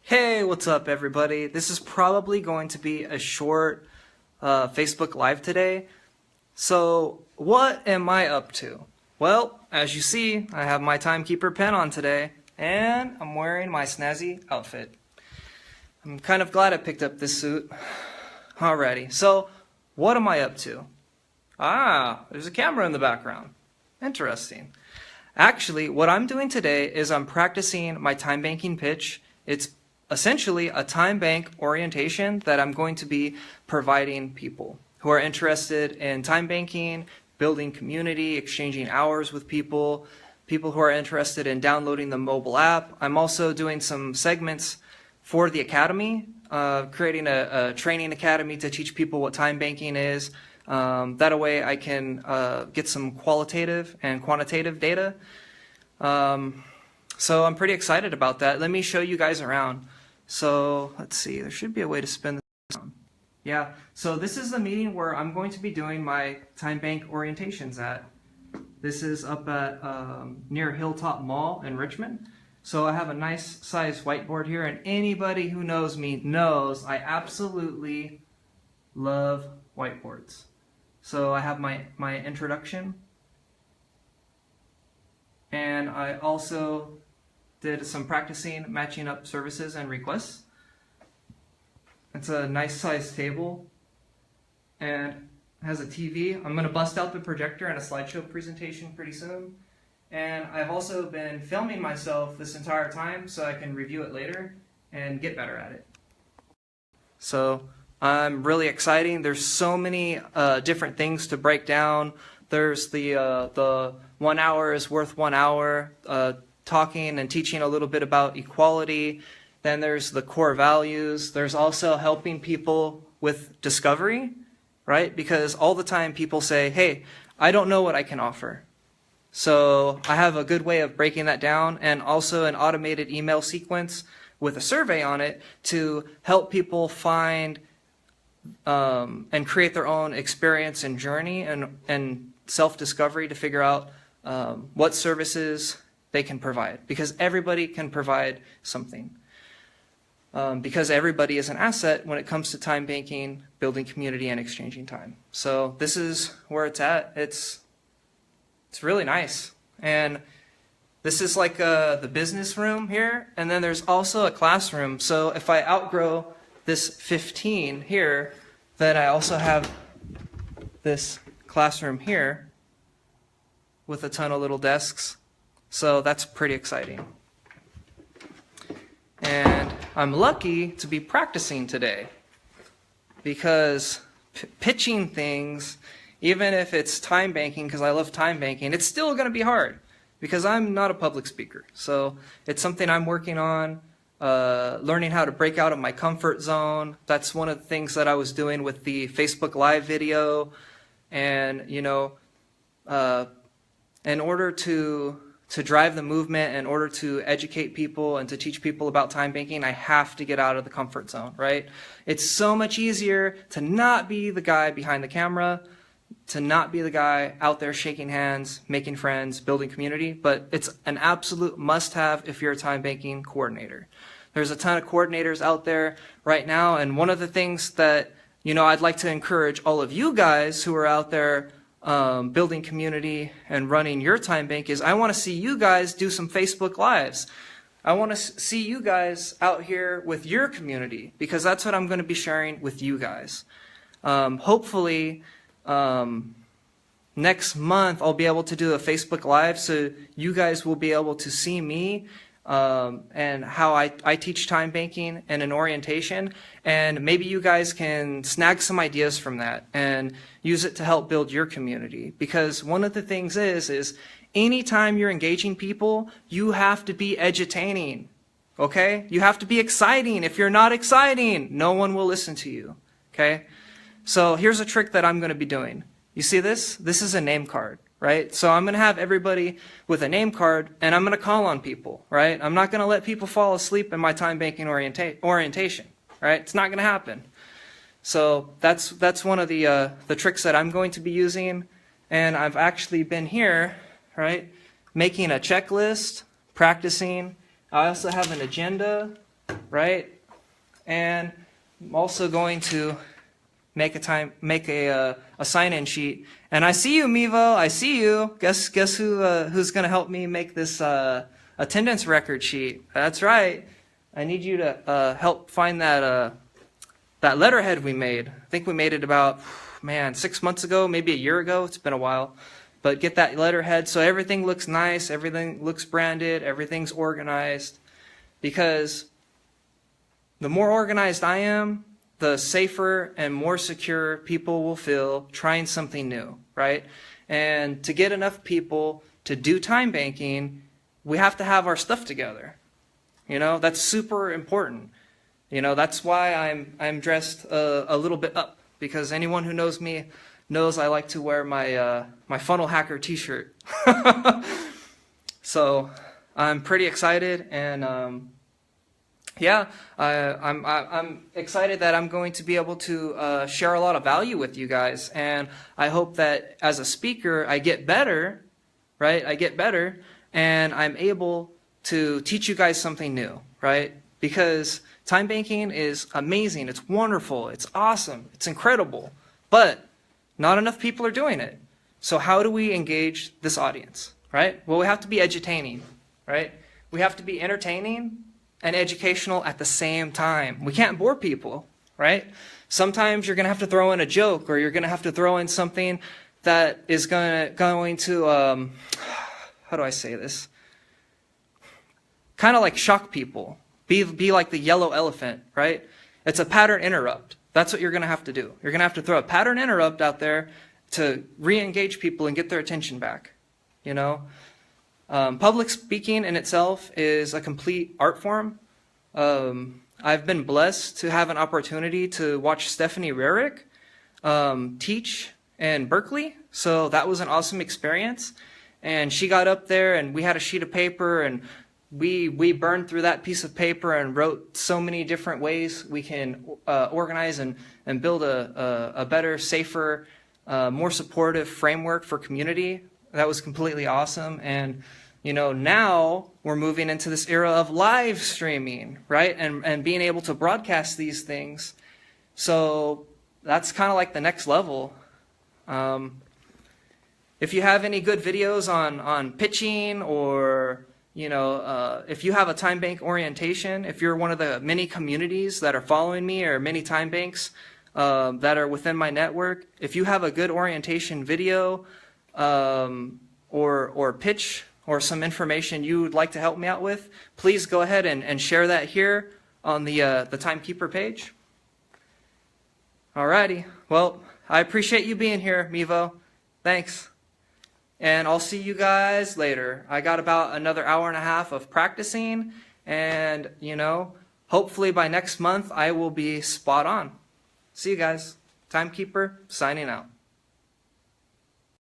Hey, what's up everybody? This is probably going to be a short Facebook Live today. So what am I up to? Well, as you see, I have my TimeKeeper pen on today, and I'm wearing my snazzy outfit. I'm kind of glad I picked up this suit. Alrighty, so what am I up to? There's a camera in the background. Interesting. Actually, what I'm doing today is I'm practicing my time banking pitch. It's essentially a time bank orientation that I'm going to be providing people who are interested in time banking, building community, exchanging hours with people who are interested in downloading the mobile app. I'm also doing some segments for the academy, creating a training academy to teach people what time banking is. That way I can get some qualitative and quantitative data. So I'm pretty excited about that. Let me show you guys around. So let's see, there should be a way to spin this around. Yeah, so this is the meeting where I'm going to be doing my time bank orientations at. This is up at near Hilltop Mall in Richmond. So I have a nice size whiteboard here, and anybody who knows me knows I absolutely love whiteboards. So I have my introduction, and I also did some practicing matching up services and requests. It's a nice size table and has a TV. I'm going to bust out the projector and a slideshow presentation pretty soon. And I've also been filming myself this entire time so I can review it later and get better at it. So I'm really exciting. There's so many different things to break down. There's the 1 hour is worth 1 hour, talking and teaching a little bit about equality. Then there's the core values. There's also helping people with discovery, right? Because all the time people say, hey, I don't know what I can offer. So I have a good way of breaking that down, and also an automated email sequence with a survey on it to help people find and create their own experience and journey and self-discovery to figure out what services they can provide, because everybody can provide something. Because everybody is an asset when it comes to time banking, building community, and exchanging time. So this is where it's at. It's really nice. And this is like the business room here, and then there's also a classroom. So if I outgrow this 15 here, then I also have this classroom here with a ton of little desks. So that's pretty exciting. And I'm lucky to be practicing today, because pitching things, even if it's time banking, because I love time banking, it's still going to be hard because I'm not a public speaker. So it's something I'm working on, learning how to break out of my comfort zone. That's one of the things that I was doing with the Facebook Live video. And, you know, in order to drive the movement, in order to educate people and to teach people about time banking, I have to get out of the comfort zone, right? It's so much easier to not be the guy behind the camera, to not be the guy out there shaking hands, making friends, building community, but it's an absolute must-have if you're a time banking coordinator. There's a ton of coordinators out there right now, and one of the things that, you know, I'd like to encourage all of you guys who are out there building community and running your time bank is I want to see you guys do some Facebook Lives. I want to see you guys out here with your community, because that's what I'm going to be sharing with you guys. Hopefully, next month I'll be able to do a Facebook Live so you guys will be able to see me and how I teach time banking and an orientation, and maybe you guys can snag some ideas from that and use it to help build your community. Because one of the things is anytime you're engaging people, you have to be edutaining, okay? You have to be exciting. If you're not exciting, no one will listen to you, okay? So here's a trick that I'm going to be doing. You see this? This is a name card, right? So I'm going to have everybody with a name card, and I'm going to call on people, right? I'm not going to let people fall asleep in my time banking orientation, right? It's not going to happen. So that's one of the tricks that I'm going to be using, and I've actually been here, right, making a checklist, practicing. I also have an agenda right? And I'm also going to make a sign-in sheet. And I see you, Mevo. I see you. Guess who's going to help me make this attendance record sheet? That's right. I need you to help find that letterhead we made. I think we made it about 6 months ago, maybe a year ago. It's been a while. But get that letterhead so everything looks nice, everything looks branded, everything's organized. Because the more organized I am, the safer and more secure people will feel trying something new, right? And to get enough people to do time banking, we have to have our stuff together. You know, that's super important. You know, that's why I'm dressed a little bit up, because anyone who knows me knows I like to wear my funnel hacker t-shirt. So I'm pretty excited, and yeah, I'm excited that I'm going to be able to share a lot of value with you guys, and I hope that as a speaker I get better, right? I get better, and I'm able to teach you guys something new, right? Because time banking is amazing, it's wonderful, it's awesome, it's incredible, but not enough people are doing it. So how do we engage this audience, right? Well, we have to be edutaining, right? We have to be entertaining and educational at the same time. We can't bore people, right? Sometimes you're going to have to throw in a joke, or you're going to have to throw in something that is going to how do I say this? Kind of like shock people. Be like the yellow elephant, right? It's a pattern interrupt. That's what you're going to have to do. You're going to have to throw a pattern interrupt out there to re-engage people and get their attention back, you know? Public speaking in itself is a complete art form. I've been blessed to have an opportunity to watch Stephanie Rarick teach in Berkeley, so that was an awesome experience. And she got up there, and we had a sheet of paper, and we burned through that piece of paper and wrote so many different ways we can organize and build a better, safer, more supportive framework for community. That was completely awesome. And you know, now we're moving into this era of live streaming, right? And being able to broadcast these things. So that's kind of like the next level. If you have any good videos on pitching, or you know, if you have a time bank orientation, if you're one of the many communities that are following me, or many time banks that are within my network, if you have a good orientation video or pitch, or some information you would like to help me out with, please go ahead and share that here on the TimeKeeper page. Alrighty, well, I appreciate you being here, Mevo. Thanks. And I'll see you guys later. I got about another hour and a half of practicing, and you know, hopefully by next month I will be spot on. See you guys. TimeKeeper signing out.